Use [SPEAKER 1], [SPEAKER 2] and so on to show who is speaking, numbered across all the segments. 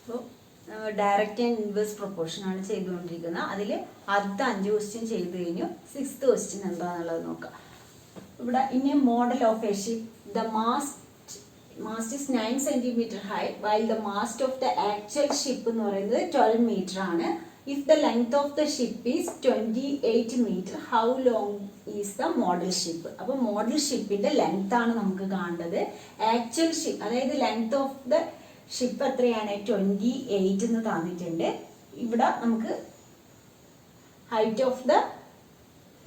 [SPEAKER 1] അപ്പോൾ direct and inverse proportion ആണ് ചെയ്തുകൊണ്ടിരിക്കുന്നത്. അതിൽ ആദ്യത്തെ 5 ക്വസ്റ്റ്യൻ ചെയ്ത് കഴിഞ്ഞു. 6th ക്വസ്റ്റ്യൻ എന്താണെന്നുള്ളത് നോക്കാം. ഇവിടെ ഇനി model of A ship the mast is 9 cm high while the mast of the actual ship എന്ന് പറയുന്നത് 12 meter ആണ്. If the length of the ship is 28 meter, how long is the model ship? അപ്പോൾ model ഷിപ്പിന്റെ length ആണ് നമുക്ക് കാണേണ്ടത്. Actual ship അതായത് length of the ship എത്രയാണ്? 28 എന്ന് തന്നിട്ടുണ്ട്. ഇവിടെ നമുക്ക് ഹൈറ്റ് ഓഫ് ദ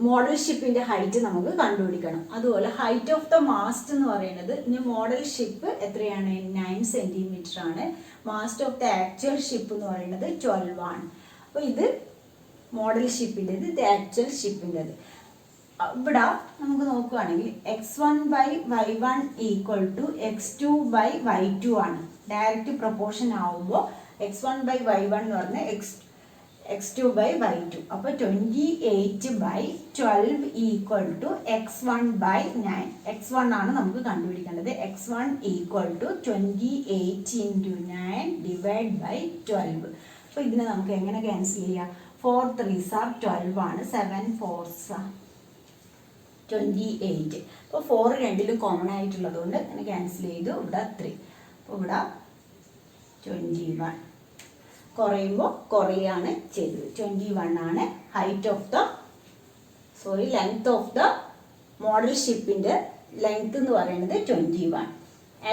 [SPEAKER 1] മോഡൽ ഷിപ്പിന്റെ ഹൈറ്റ് നമുക്ക് കണ്ടുപിടിക്കണം. അതുപോലെ ഹൈറ്റ് ഓഫ് ദ മാസ്റ്റ് എന്ന് പറയുന്നത് ഇനി മോഡൽ ഷിപ്പ് എത്രയാണ്? 9 cm ആണ്. Mast of the actual ship എന്ന് പറയുന്നത് 12 ആണ്. അപ്പോൾ ഇത് മോഡൽ ഷിപ്പിൻ്റെത്, ഇത് ആക്ച്വൽ ഷിപ്പിൻ്റെത്. ഇവിടെ നമുക്ക് നോക്കുകയാണെങ്കിൽ x1/y1 = x2/y2 ആണ്. ഡയറക്റ്റ് പ്രൊപ്പോർഷൻ ആവുമ്പോൾ x1/y1 എന്ന് പറഞ്ഞാൽ x2/y2. അപ്പോൾ 28/12 = x1/9. x1 ആണ് നമുക്ക് കണ്ടുപിടിക്കേണ്ടത്. x1 = 28 × 9 / 12. അപ്പോൾ ഇതിനെ നമുക്ക് എങ്ങനെ ക്യാൻസൽ ചെയ്യാം? 4 3s are 12 ആണ്. 7 4s are 28. അപ്പോൾ 4 രണ്ടിലും കോമൺ ആയിട്ടുള്ളത് കൊണ്ട് അങ്ങനെ ക്യാൻസൽ ചെയ്തു. ഇവിടെ 3. അപ്പോൾ ഇവിടെ 21 കുറയുമ്പോൾ കുറയാണ് ചെയ്തത്. 21 ആണ് ലെങ്ത് ഓഫ് ദ മോഡൽ ഷിപ്പിൻ്റെ ലെങ്ത് എന്ന് പറയുന്നത് 21.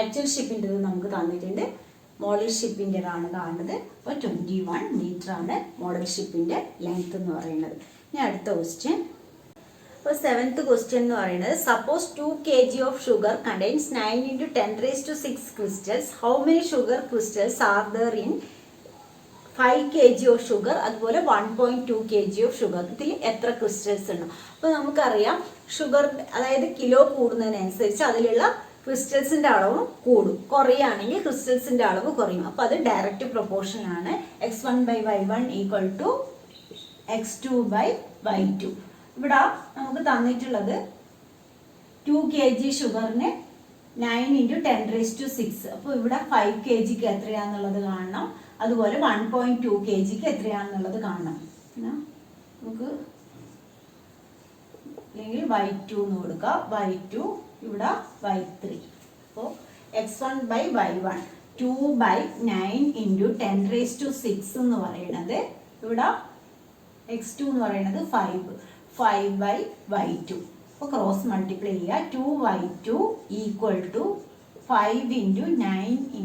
[SPEAKER 1] ആക്ച്വൽ ഷിപ്പിൻ്റെത് നമുക്ക് തന്നിട്ടുണ്ട്. മോഡൽ ഷിപ്പിൻ്റെതാണ് കാണുന്നത്. അപ്പോൾ 21 മീറ്റർ ആണ് മോഡൽ ഷിപ്പിൻ്റെ ലെങ്ത് എന്ന് പറയുന്നത്. ഇനി അടുത്ത ക്വസ്റ്റ്യൻ. അപ്പോൾ 7th ക്വസ്റ്റ്യൻ എന്ന് പറയുന്നത് suppose 2 kg of sugar contains 9 × 10⁶ crystals. How many sugar crystals are there in 5 kg of sugar? അതുപോലെ 1.2 kg ഓഫ് ഷുഗർ. ഇതിൽ എത്ര ക്രിസ്റ്റൽസ് ഉണ്ട്? അപ്പോൾ നമുക്കറിയാം ഷുഗർ അതായത് കിലോ കൂടുന്നതിനനുസരിച്ച് അതിലുള്ള ക്രിസ്റ്റൽസിൻ്റെ അളവ് കൂടും. കുറയുകയാണെങ്കിൽ ക്രിസ്റ്റൽസിൻ്റെ അളവ് കുറയും. അപ്പോൾ അത് ഡയറക്റ്റ് പ്രൊപ്പോർഷൻ ആണ്. x1/y1 = x2/y2. ഇവിടെ നമുക്ക് തന്നിട്ടുള്ളത് 2 kg ഷുഗറിന് 9 × 10⁶. അപ്പോൾ ഇവിടെ 5 kgക്ക് എത്രയാണെന്നുള്ളത് കാണണം. അതുപോലെ 1.2 kgക്ക് എത്രയാണെന്നുള്ളത് കാണണം. നമുക്ക് അല്ലെങ്കിൽ y2 എന്ന് കൊടുക്കുക. y2 ഇവിടെ y3. അപ്പോൾ x1/y1 2/9 × 10⁶ എന്ന് പറയുന്നത് ഇവിടെ x2 എന്ന് പറയുന്നത് 5/y2. അപ്പോൾ ക്രോസ് മൾട്ടിപ്ലൈ ചെയ്യുക. 2y2 = 5 × 9 ×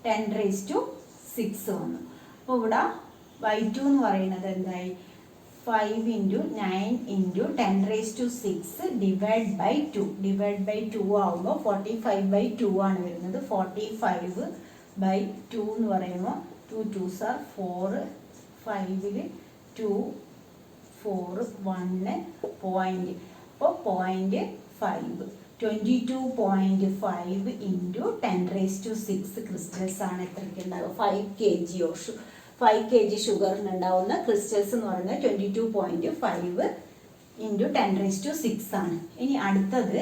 [SPEAKER 1] 10⁶ വന്നു. അപ്പോൾ ഇവിടെ y2 എന്ന് പറയുന്നത് എന്തായി? 5 × 9 × 10⁶ /2 ആവുമ്പോൾ 45/2 ആണ് വരുന്നത്. 45/2 എന്ന് പറയുമ്പോൾ 2 2s are 4, 5ൽ 2 4 1 പോയിന്റ്. അപ്പോൾ 0.5 22.5 × 10⁶ ക്രിസ്റ്റൽസ് ആണ് എത്രയ്ക്ക് ഉണ്ടാവുക? 5 kg ഷുഗറിനുണ്ടാവുന്ന ക്രിസ്റ്റൽസ് എന്ന് പറയുന്നത് 22.5 × 10⁶ ആണ്. ഇനി അടുത്തത്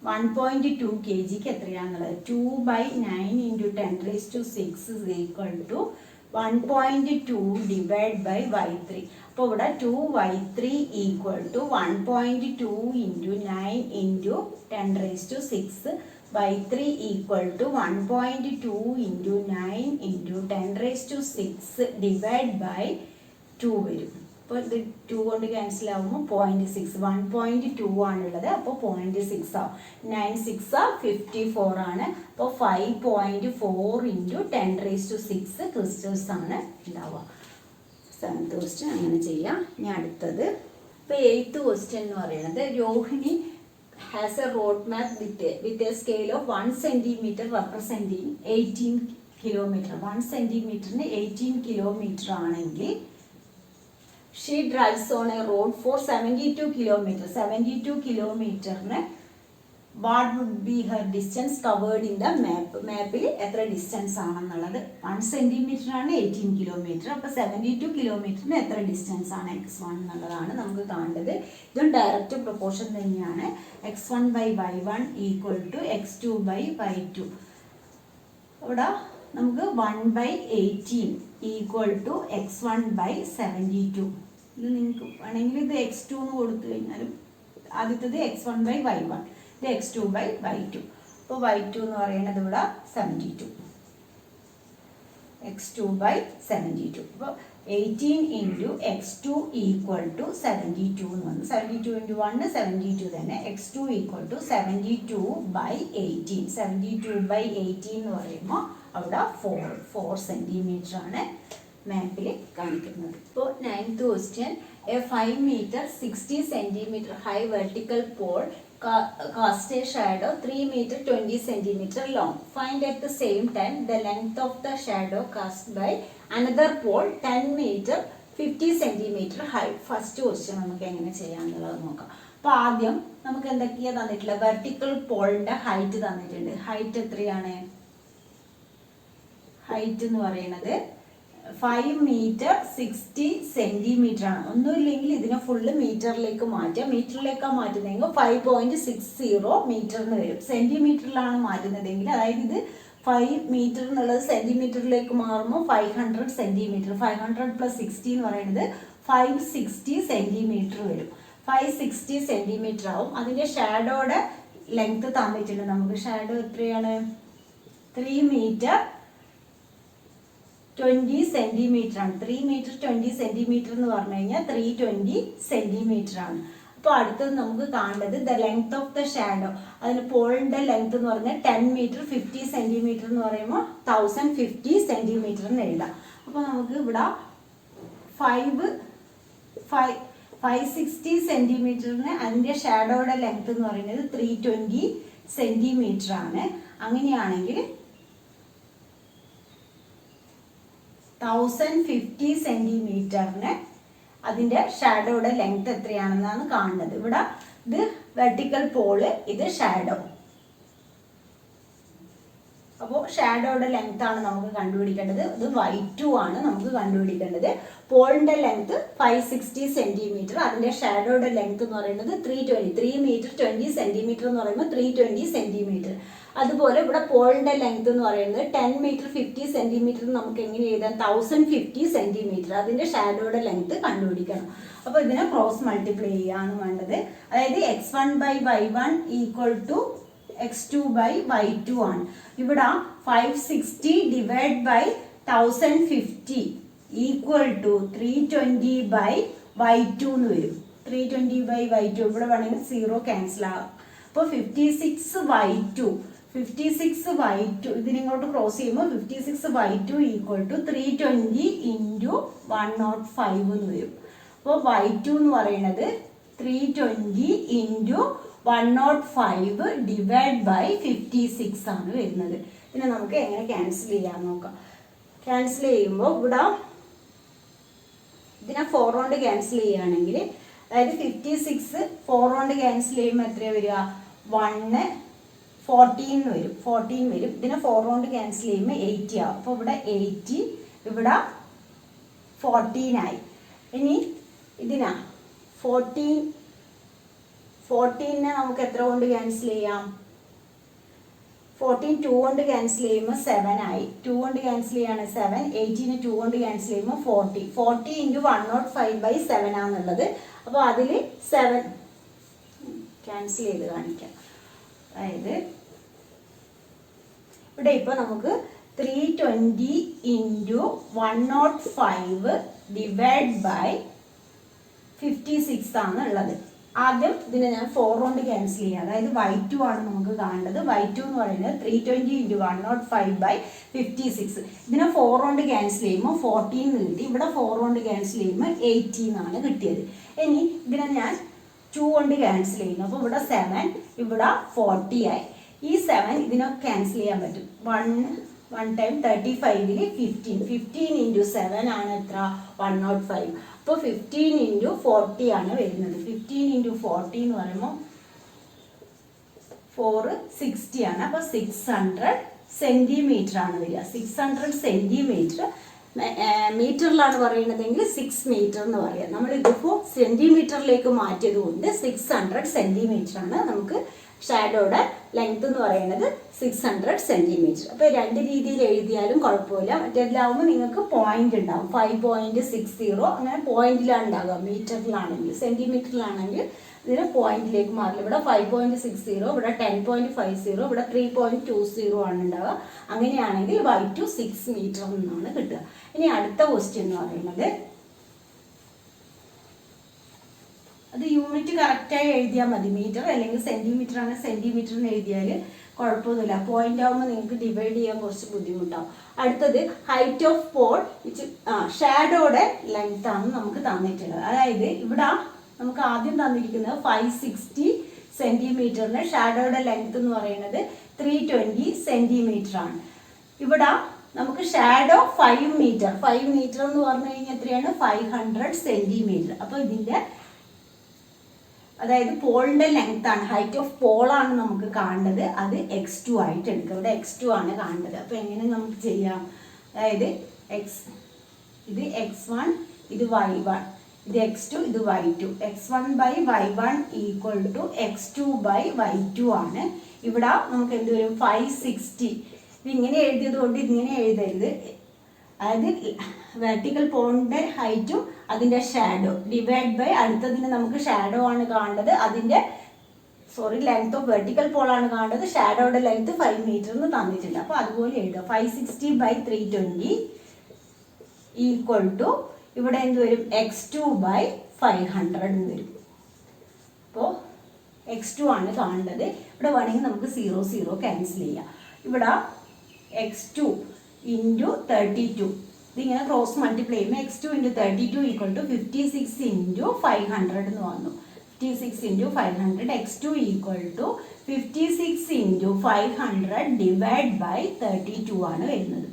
[SPEAKER 1] 1.2 kgക്ക് എത്രയാണെന്നുള്ളത് 2/9 × 10⁶ = 1.2 / y3. അപ്പോൾ ഇവിടെ 2y3 = 1.2 × 9 × 10⁶. y3 = 1.2 × 9 × 10⁶ /2 വരും. അപ്പോൾ ഇത് 2 കൊണ്ട് ക്യാൻസൽ ആകുമ്പോൾ 0.6. 1.2 ആണുള്ളത്. അപ്പോൾ 0.6 ആവും. 9 6 54 ആണ്. അപ്പോൾ 5.4 × 10⁶ ക്രിസ്റ്റൽസ് ആണ് ഉണ്ടാവുക. 7th ക്വസ്റ്റ്യൻ അങ്ങനെ ചെയ്യാം. ഇനി അടുത്തത്. ഇപ്പോൾ 8th ക്വസ്റ്റ്യൻ എന്ന് പറയുന്നത് Rohini has a road map with a scale of 1 cm representing 18 km. 1 cm-ന് 18 km ആണെങ്കിൽ she drives on a road for 72 km. 72 km-ന് what would be her distance covered in the map? മാപ്പിൽ എത്ര ഡിസ്റ്റൻസ് ആണെന്നുള്ളത് 1 cm ആണ് 18 km. അപ്പോൾ 72 km-ന് എത്ര distance ആണ് x1 എന്നുള്ളതാണ് നമുക്ക് കാണേണ്ടത്. ഇതും ഡയറക്റ്റ് പ്രൊപ്പോർഷൻ തന്നെയാണ്. x1/y1 = x2/y2. ഇവിടെ നമുക്ക് 1/18 ഈക്വൽ ടു x1/72. ഇത് നിങ്ങൾക്ക് വേണമെങ്കിൽ ഇത് x2 എന്ന് കൊടുത്തു കഴിഞ്ഞാലും ആദ്യത്തേത് x1/y1, ഇത് x2/y2. അപ്പോൾ y2 എന്ന് പറയുന്നത് ഇവിടെ 72, x2/72. അപ്പോൾ 18 ഇൻറ്റു x2 ഈക്വൽ ടു 72 എന്ന് വന്നു. 72 ഇൻറ്റു 1 72 തന്നെ. x2 equal to 72/18. 72/18 എന്ന് പറയുമ്പോൾ അവിടെ 4 സെൻറ്റിമീറ്റർ ആണ് മാപ്പിൽ കാണിക്കുന്നത്. ഇപ്പോൾ 9th question, A 5 meter 60 centimeter high vertical pole cast a shadow 3 meter 20 centimeter long. Find at the same time the length of the shadow cast by another pole 10 meter 50 centimeter high. First question നമുക്ക് എങ്ങനെ ചെയ്യാന്നുള്ളത് നോക്കാം. അപ്പോൾ ആദ്യം നമുക്ക് എന്തൊക്കെയാണ് തന്നിട്ടുള്ള, vertical പോളിന്റെ ഹൈറ്റ് തന്നിട്ടുണ്ട്. ഹൈറ്റ് എത്രയാണ്? ഹൈറ്റ് എന്ന് പറയുന്നത് 5 meter 60 centimeter ആണ്. ഒന്നുമില്ലെങ്കിൽ ഇതിനെ ഫുള്ള് മീറ്ററിലേക്ക് മാറ്റുക. മീറ്ററിലേക്കാണ് മാറ്റുന്നതെങ്കിൽ 5.60 മീറ്റർ എന്ന് വരും. സെന്റിമീറ്ററിലാണ് മാറ്റുന്നതെങ്കിൽ, അതായത് ഇത് 5 മീറ്റർ എന്നുള്ളത് സെന്റിമീറ്ററിലേക്ക് മാറുമ്പോൾ 500 സെന്റിമീറ്റർ. 500 + 60 എന്ന് പറയുന്നത് 560 സെന്റിമീറ്റർ വരും. 560 സെന്റിമീറ്റർ ആവും. അതിന്റെ ഷാഡോയുടെ ലെങ്ത് തന്നിട്ടുണ്ട് നമുക്ക്. ഷാഡോ എത്രയാണ്? 3 meter 20 സെന്റിമീറ്റർ ആണ്. 3 meter 20 സെന്റിമീറ്റർ എന്ന് പറഞ്ഞു കഴിഞ്ഞാൽ 320 സെന്റിമീറ്റർ ആണ്. അപ്പോൾ അടുത്തത് നമുക്ക് കാണേണ്ടത് the length of the shadow. അതിന് പോളിന്റെ ലെങ്ത് എന്ന് പറഞ്ഞാൽ 10 meter 50 സെന്റിമീറ്റർ എന്ന് പറയുമ്പോൾ 1050 സെന്റിമീറ്റർ എന്ന് എഴുതാം. അപ്പോൾ നമുക്ക് ഇവിടെ 560 സെന്റിമീറ്ററിന് അതിന്റെ ഷാഡോയുടെ ലെങ്ത് എന്ന് പറയുന്നത് 320 സെന്റിമീറ്റർ ആണ്. അങ്ങനെയാണെങ്കിൽ 1050 സെന്റിമീറ്ററിന് അതിന്റെ ഷാഡോയുടെ ലെങ്ത് എത്രയാണെന്നാണ് കാണുന്നത്. ഇവിടെ ഇത് വെർട്ടിക്കൽ പോള്, ഇത് ഷാഡോ. അപ്പോൾ ഷാഡോയുടെ ലെങ്ത് ആണ് നമുക്ക് കണ്ടുപിടിക്കേണ്ടത്. ഇത് y2 ആണ് നമുക്ക് കണ്ടുപിടിക്കേണ്ടത്. പോളിന്റെ ലെങ്ത് 560 സെന്റിമീറ്റർ, അതിന്റെ ഷാഡോയുടെ ലെങ്ത് എന്ന് പറയുന്നത് 3 meter 20 സെന്റിമീറ്റർ എന്ന് പറയുമ്പോൾ 320 സെന്റിമീറ്റർ. അതുപോലെ ഇവിടെ പോളിന്റെ ലെങ്ത് എന്ന് പറയുന്നത് 10 meter 50 സെന്റിമീറ്റർ നമുക്ക് എങ്ങനെ എഴുതാം? 1050 സെന്റിമീറ്റർ. അതിന്റെ ഷാഡോയുടെ ലെങ്ത് കണ്ടുപിടിക്കണം. അപ്പോൾ ഇതിനെ ക്രോസ് മൾട്ടിപ്ലൈ ചെയ്യാണ് വേണ്ടത്. അതായത് x1/y1 ഈക്വൽ ടു x2/y2 ആണ്. ഇവിടെ 560 divide by 1050 equal to 320/y2 എന്ന് വരും. 320/y2 ഇവിടെ വേണമെങ്കിൽ 0 ക്യാൻസൽ ആകാം. അപ്പോൾ 56y2 ഇതിനിങ്ങോട്ട് ക്രോസ് ചെയ്യുമ്പോൾ 56y2 ഈക്വൽ ടു 320 ഇൻറ്റു 105 എന്ന് വരും. അപ്പോൾ y2 എന്ന് പറയുന്നത് 320 ഇൻറ്റു 105 ഡിവൈഡ് ബൈ 56 ആണ് വരുന്നത്. പിന്നെ നമുക്ക് എങ്ങനെ ക്യാൻസൽ ചെയ്യാൻ നോക്കാം. ക്യാൻസൽ ചെയ്യുമ്പോൾ ഇവിടെ ഇതിനെ 4 കൊണ്ട് ക്യാൻസൽ ചെയ്യുകയാണെങ്കിൽ, അതായത് 56 4 കൊണ്ട് ക്യാൻസൽ ചെയ്യുമ്പോൾ എത്രയാണ് വരിക? 14 വരും. 14 വരും. ഇതിനെ 4 കൊണ്ട് ക്യാൻസൽ ചെയ്യുമ്പോൾ 80 ആവും. അപ്പോൾ ഇവിടെ 80, ഇവിടെ 14 ആയി. ഇനി ഇതിനാ 14നെ നമുക്ക് എത്ര കൊണ്ട് ക്യാൻസൽ ചെയ്യാം? 14 2 കൊണ്ട് ക്യാൻസൽ ചെയ്യുമ്പോൾ 7 ആയി. 2 കൊണ്ട് ക്യാൻസൽ ചെയ്യാണ് 7. 18നെ 2 കൊണ്ട് ക്യാൻസൽ ചെയ്യുമ്പോൾ 40 ഇൻറ്റു 105/7 ആണെന്നുള്ളത്. അപ്പോൾ അതിൽ 7 ക്യാൻസൽ ചെയ്ത് കാണിക്കാം. അതായത് ഇവിടെ ഇപ്പോൾ നമുക്ക് 320 ഇൻറ്റു 105 ഡിവൈഡ് ബൈ 56 ആണ് ഉള്ളത്. ആദ്യം ഇതിനെ ഞാൻ 4 കൊണ്ട് ക്യാൻസൽ ചെയ്യാം. അതായത് y2 ആണ് നമുക്ക് കാണേണ്ടത്. y2 എന്ന് പറയുന്നത് 320 ഇൻറ്റു 105/56. ഇതിനെ 4 കൊണ്ട് ക്യാൻസൽ ചെയ്യുമ്പോൾ 14 കിട്ടി. ഇവിടെ 4 കൊണ്ട് ക്യാൻസൽ ചെയ്യുമ്പോൾ 18 ആണ് കിട്ടിയത്. ഇനി ഇതിനെ ഞാൻ 2 കൊണ്ട് ക്യാൻസൽ ചെയ്യുന്നു. അപ്പോൾ ഇവിടെ 7, ഇവിടെ 40 ആയി. ഈ 7 ഇതിനൊക്കെ ക്യാൻസൽ ചെയ്യാൻ പറ്റും. 1 ടൈം 35ൽ 15 ഇൻറ്റു 7 ആണ് എത്ര? 105. അപ്പോൾ 15 ഇൻറ്റു 40 ആണ് വരുന്നത്. 15 ഇൻറ്റു 40 എന്ന് പറയുമ്പോൾ 460 ആണ്. അപ്പോൾ 600 സെന്റിമീറ്റർ ആണ് വരിക. 600 സെന്റിമീറ്റർ മീറ്ററിലാണ് പറയുന്നതെങ്കിൽ 6 മീറ്റർ എന്ന് പറയാം. നമ്മൾ ഇതിപ്പോൾ സെന്റിമീറ്ററിലേക്ക് മാറ്റിയത് കൊണ്ട് 600 സെന്റിമീറ്റർ ആണ് നമുക്ക് ഷാഡോയുടെ ലെങ്ത് എന്ന് പറയുന്നത് 600 സെൻറ്റിമീറ്റർ. അപ്പോൾ രണ്ട് രീതിയിൽ എഴുതിയാലും കുഴപ്പമില്ല. മറ്റേതിലാവുമ്പോൾ നിങ്ങൾക്ക് പോയിന്റ് ഉണ്ടാവും, 5.60 അങ്ങനെ പോയിന്റിലാണ് ഉണ്ടാകുക. മീറ്ററിലാണെങ്കിൽ, സെൻറ്റിമീറ്ററിലാണെങ്കിൽ ഇതിന് പോയിന്റിലേക്ക് മാറില്ല. ഇവിടെ 5.60, ഇവിടെ 10.50, ഇവിടെ 3.20 ആണ് ഉണ്ടാവുക. അങ്ങനെയാണെങ്കിൽ y2 6 മീറ്റർ എന്നാണ് കിട്ടുക. ഇനി അടുത്ത ക്വസ്റ്റ്യൻ എന്ന് പറയുന്നത്, അത് യൂണിറ്റ് കറക്റ്റായി എഴുതിയാൽ മതി. മീറ്റർ അല്ലെങ്കിൽ സെൻറ്റിമീറ്റർ ആണ്, സെൻറ്റിമീറ്ററിന് എഴുതിയാൽ കുഴപ്പമൊന്നുമില്ല. പോയിന്റ് ആകുമ്പോൾ നിങ്ങൾക്ക് ഡിവൈഡ് ചെയ്യാൻ കുറച്ച് ബുദ്ധിമുട്ടാവും. അടുത്തത് ഹൈറ്റ് ഓഫ് പോൾ ഷാഡോയുടെ ലെങ്ത് ആണ് നമുക്ക് തന്നിട്ടുള്ളത്. അതായത് ഇവിടെ നമുക്ക് ആദ്യം തന്നിരിക്കുന്നത് 560 സെൻറ്റിമീറ്ററിന് ഷാഡോയുടെ ലെങ്ത് എന്ന് പറയുന്നത് 320 സെൻറ്റിമീറ്റർ ആണ്. ഇവിടെ നമുക്ക് ഷാഡോ 5 മീറ്റർ എന്ന് പറഞ്ഞു കഴിഞ്ഞാൽ എത്രയാണ്? 500 സെൻറ്റിമീറ്റർ. അപ്പോൾ ഇതിൻ്റെ അതായത് പോളിൻ്റെ ലെങ്ത് ആണ്, ഹൈറ്റ് ഓഫ് പോളാണ് നമുക്ക് കാണേണ്ടത്. അത് x2 ആയിട്ട് എടുക്കുക. ഇവിടെ x2 ആണ് കാണേണ്ടത്. അപ്പോൾ എങ്ങനെ നമുക്ക് ചെയ്യാം? അതായത് ഇത് x1, ഇത് y1, ഇത് x2, ഇത് y2. x1/y1 equal to x2/y2 ആണ്. ഇവിടെ നമുക്ക് എന്ത് വരും? 560. ഇതിങ്ങനെ എഴുതിയത് കൊണ്ട് ഇങ്ങനെ എഴുതരുത്. അതായത് വെർട്ടിക്കൽ പോളിൻ്റെ ഹൈറ്റും അതിൻ്റെ ഷാഡോ ഡിവൈഡ് ബൈ, അടുത്തതിന് നമുക്ക് ഷാഡോ ആണ് കാണേണ്ടത്, അതിൻ്റെ ലെങ്ത് ഓഫ് വെർട്ടിക്കൽ പോളാണ് കാണേണ്ടത്. ഷാഡോയുടെ ലെങ്ത് 5 മീറ്റർ എന്ന് തന്നിട്ടുണ്ട്. അപ്പോൾ അതുപോലെ എഴുതുക. 560/320 ഈക്വൽ ടു ഇവിടെ എന്ത് വരും? x2/500 എന്ന് വരും. അപ്പോൾ x2 ആണ് കാണേണ്ടത്. ഇവിടെ വേണമെങ്കിൽ നമുക്ക് 0 ക്യാൻസൽ ചെയ്യാം. ഇവിടെ x2 ഇൻറ്റു 32, ഇതിങ്ങനെ ക്രോസ് മൾട്ടിപ്ലൈ ചെയ്യുമ്പോൾ x2 into 32 equal to 56 into 500 എന്ന് വന്നു. 56 into 500, x2 equal to 56 into 500 divide by 32 ആണ് വരുന്നത്.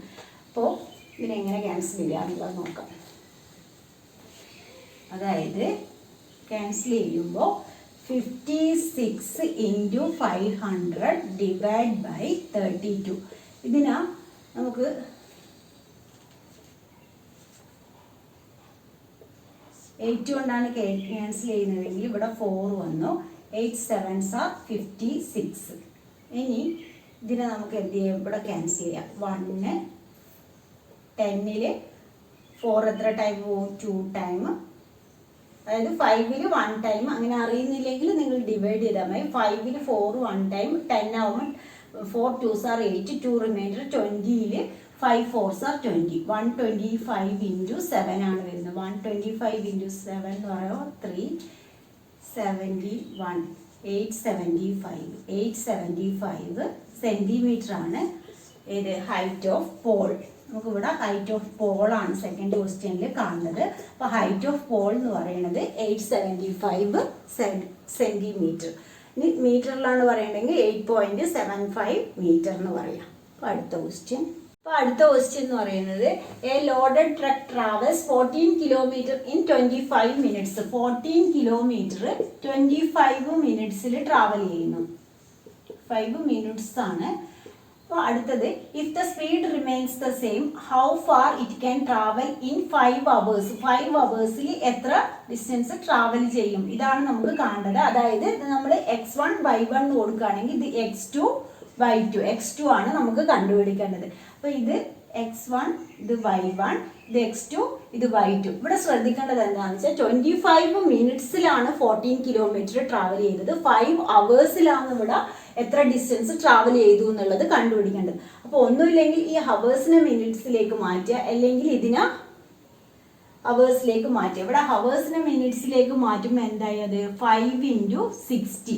[SPEAKER 1] അപ്പോൾ ഇതിനെങ്ങനെ ക്യാൻസൽ ചെയ്യാറുള്ളത് നോക്കാം. അതായത് ക്യാൻസൽ ചെയ്യുമ്പോൾ 56 ഇൻറ്റു 500 ഡിവൈഡ് ബൈ 32. ഇതിനാ നമുക്ക് 8 കൊണ്ടാണ് ക്യാൻസൽ ചെയ്യുന്നതെങ്കിൽ ഇവിടെ 4 വന്നു. 8 7s are 56. ഇനി ഇതിനെ നമുക്ക് എന്ത് ചെയ്യാം? ഇവിടെ ക്യാൻസൽ ചെയ്യാം. 1 10ൽ 4 എത്ര ടൈം പോവും? 2 ടൈം. അതായത് 5ൽ 1 ടൈം. അങ്ങനെ അറിയുന്നില്ലെങ്കിൽ നിങ്ങൾ ഡിവൈഡ് ചെയ്താൽ മതി. 5ൽ 4 1 ടൈം, 10 ആവുമ്പോൾ 4 2s are 8, 2 റിമൈൻഡർ. 20ൽ 5 4s are 20. 125 ഇൻറ്റു 7 ആണ് വരുന്നത്. 125 ഇൻറ്റു 7 എന്ന് പറയുമ്പോൾ 371. 875 സെൻറ്റിമീറ്റർ ആണ് ഇത് ഹൈറ്റ് ഓഫ് പോൾ. നമുക്കിവിടെ ഹൈറ്റ് ഓഫ് പോൾ ആണ് സെക്കൻഡ് ക്വസ്റ്റ്യനിൽ കാണുന്നത്. അപ്പോൾ ഹൈറ്റ് ഓഫ് പോൾ എന്ന് പറയുന്നത് 875 സെൻറ്റിമീറ്റർ. ഇനി മീറ്ററിലാണ് പറയണമെങ്കിൽ 8.75 മീറ്റർ എന്ന് പറയാം. അപ്പോൾ അടുത്ത ക്വസ്റ്റ്യൻ എന്ന് പറയുന്നത്, a loaded truck travels 14 kilometre in 25 minutes. 14 kilometre 25 മിനിറ്റ്സിൽ ട്രാവൽ ചെയ്യുന്നു. 5 മിനിറ്റ്സ് ആണ്. അപ്പോൾ അടുത്തത്, if the speed remains the same how far it can travel in 5 hours. 5 hours എത്ര ഡിസ്റ്റൻസ് ട്രാവൽ ചെയ്യും? ഇതാണ് നമുക്ക് കാണേണ്ടത്. അതായത് നമ്മൾ x1/y1 കൊടുക്കുകയാണെങ്കിൽ ഇത് x2/y2. x2 ആണ് നമുക്ക് കണ്ടുപിടിക്കേണ്ടത്. അപ്പോൾ ഇത് x1, ഇത് y1, ഇത് x2, ഇത് y2. ഇവിടെ ശ്രദ്ധിക്കേണ്ടത് എന്താണെന്ന് വെച്ചാൽ 25 മിനിറ്റ്സിലാണ് 14 കിലോമീറ്റർ ട്രാവൽ ചെയ്തത്. 5 hours ഇവിടെ എത്ര ഡിസ്റ്റൻസ് ട്രാവൽ ചെയ്തു എന്നുള്ളത് കണ്ടുപിടിക്കേണ്ടത്. അപ്പോൾ ഒന്നുമില്ലെങ്കിൽ ഈ ഹവേഴ്സിനെ മിനിറ്റ്സിലേക്ക് മാറ്റുക, അല്ലെങ്കിൽ ഇതിനെ ഹവേഴ്സിലേക്ക് മാറ്റുക. ഇവിടെ ഹവേഴ്സിനെ മിനിറ്റ്സിലേക്ക് മാറ്റുമ്പോൾ എന്തായത്? 5 × 60.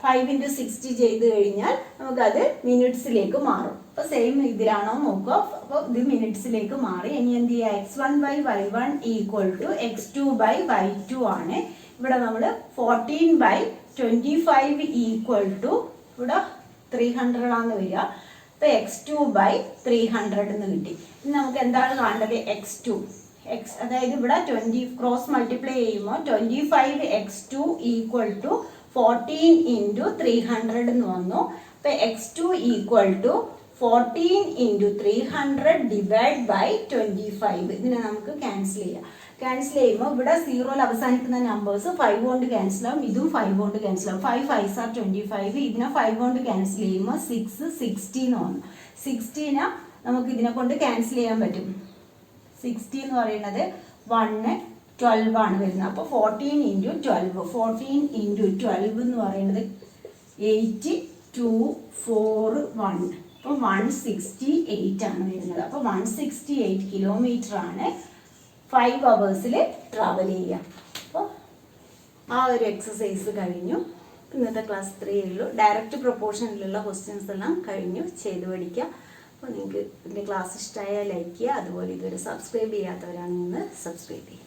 [SPEAKER 1] 5 × 60 ചെയ്ത് കഴിഞ്ഞാൽ നമുക്കത് മിനിറ്റ്സിലേക്ക് മാറും. അപ്പോൾ സെയിം ഇതിലാണോ നോക്കുക. അപ്പോൾ ഇത് മിനിറ്റ്സിലേക്ക് മാറി. ഇനി എന്ത് ചെയ്യുക? x1/y1 ഈക്വൽ ടു x2/y2 ആണ്. ഇവിടെ നമ്മൾ 14/25 ഈക്വൽ ടു ഇവിടെ 300 ആണ് വരിക. അപ്പോൾ x2/300 എന്ന് കിട്ടി. ഇനി നമുക്ക് എന്താണ് കാണേണ്ടത്? x2 അതായത് ഇവിടെ 20 ക്രോസ് മൾട്ടിപ്ലൈ ചെയ്യുമ്പോൾ 25x2 ഈക്വൽ ടു 14 × 300 എന്ന് വന്നു. അപ്പോൾ x2 equal to 14 × 300 divide by 25. ഇതിനെ നമുക്ക് ക്യാൻസൽ ചെയ്യാം. ക്യാൻസൽ ചെയ്യുമ്പോൾ ഇവിടെ സീറോയിൽ അവസാനിക്കുന്ന നമ്പേഴ്സ് 5 കൊണ്ട് ക്യാൻസൽ ആവും, ഇതും 5 കൊണ്ട് ക്യാൻസൽ ആവും. 5 5s are 25. ഇതിനെ 5 കൊണ്ട് ക്യാൻസൽ ചെയ്യുമ്പോൾ 6 60 എന്ന് വന്നു. 60നെ നമുക്ക് ഇതിനെ കൊണ്ട് ക്യാൻസൽ ചെയ്യാൻ പറ്റും. 60 എന്ന് പറയുന്നത് 1 12 ആണ് വരുന്നത്. അപ്പോൾ 14 × 12, 14 × 12 എന്ന് പറയുന്നത് 8 2 4 1. അപ്പോൾ 168 ആണ് വരുന്നത്. അപ്പോൾ 168 കിലോമീറ്റർ ആണ് 5 hours ട്രാവൽ ചെയ്യുക. അപ്പോൾ ആ ഒരു എക്സസൈസ് കഴിഞ്ഞു. ഇന്നത്തെ ക്ലാസ് 3 ഉള്ളൂ. ഡയറക്റ്റ് പ്രൊപ്പോർഷനിലുള്ള ക്വസ്റ്റ്യൻസ് എല്ലാം കഴിഞ്ഞു, ചെയ്ത് പഠിക്കുക. അപ്പോൾ നിങ്ങൾക്ക് ഇതിൻ്റെ ക്ലാസ് ഇഷ്ടമായാൽ ലൈക്ക് ചെയ്യുക. അതുപോലെ ഇതുവരെ സബ്സ്ക്രൈബ് ചെയ്യാത്തവരാണെങ്കിൽ സബ്സ്ക്രൈബ് ചെയ്യുക.